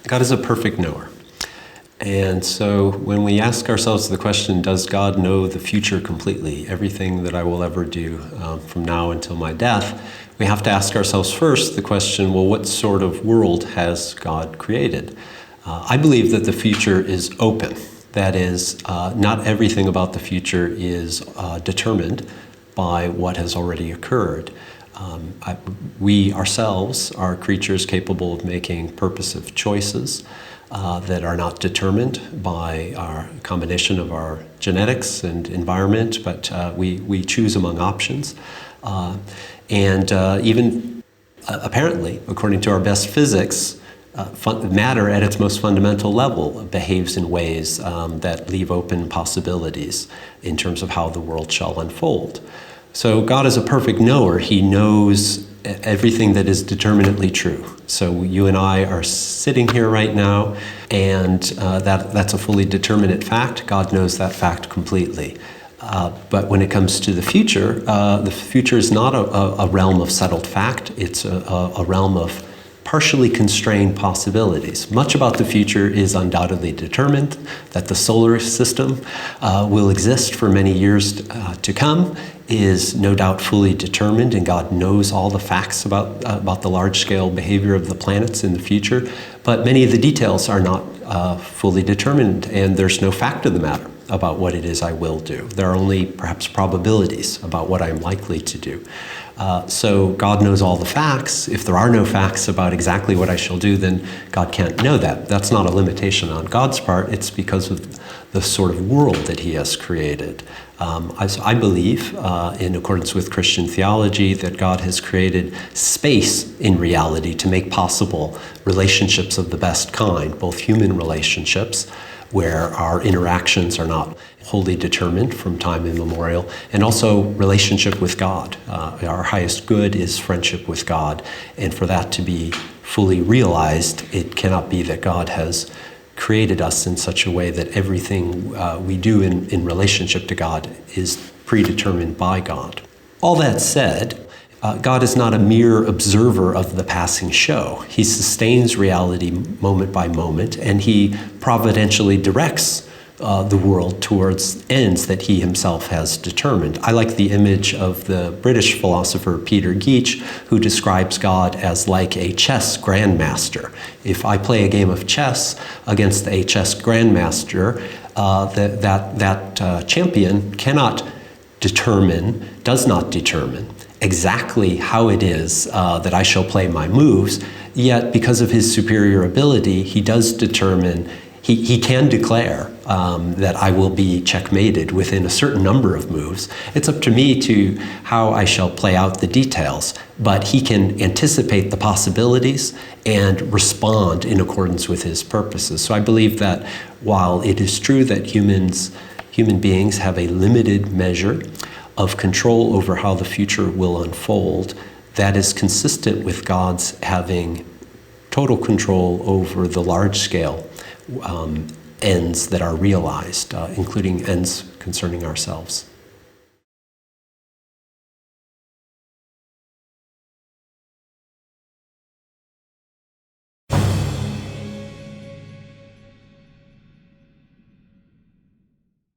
God is a perfect knower. And so when we ask ourselves the question, does God know the future completely, everything that I will ever do from now until my death, we have to ask ourselves first the question, well, what sort of world has God created? I believe that the future is open. That is, not everything about the future is determined by what has already occurred. We ourselves are creatures capable of making purposive choices that are not determined by our combination of our genetics and environment, but we choose among options. Even apparently, according to our best physics, matter at its most fundamental level behaves in ways that leave open possibilities in terms of how the world shall unfold. So God is a perfect knower. He knows everything that is determinately true. So you and I are sitting here right now, and that's a fully determinate fact. God knows that fact completely. But when it comes to the future is not a realm of settled fact. It's a realm of partially constrained possibilities. Much about the future is undoubtedly determined, that the solar system will exist for many years to come is no doubt fully determined, and God knows all the facts about the large-scale behavior of the planets in the future, but many of the details are not fully determined, and there's no fact of the matter about what it is I will do. There are only perhaps probabilities about what I'm likely to do. So God knows all the facts. If there are no facts about exactly what I shall do, then God can't know that. That's not a limitation on God's part. It's because of the sort of world that he has created. I believe, in accordance with Christian theology, that God has created space in reality to make possible relationships of the best kind, both human relationships, where our interactions are not wholly determined from time immemorial, and also relationship with God. Our highest good is friendship with God, and for that to be fully realized, it cannot be that God has created us in such a way that everything we do in relationship to God is predetermined by God. All that said, God is not a mere observer of the passing show. He sustains reality moment by moment, and he providentially directs the world towards ends that he himself has determined. I like the image of the British philosopher Peter Geach, who describes God as like a chess grandmaster. If I play a game of chess against a chess grandmaster, that champion does not determine exactly how it is that I shall play my moves, yet because of his superior ability, he does determine, he can declare that I will be checkmated within a certain number of moves. It's up to me to how I shall play out the details, but he can anticipate the possibilities and respond in accordance with his purposes. So I believe that while it is true that human beings have a limited measure of control over how the future will unfold, that is consistent with God's having total control over the large-scale ends that are realized, including ends concerning ourselves.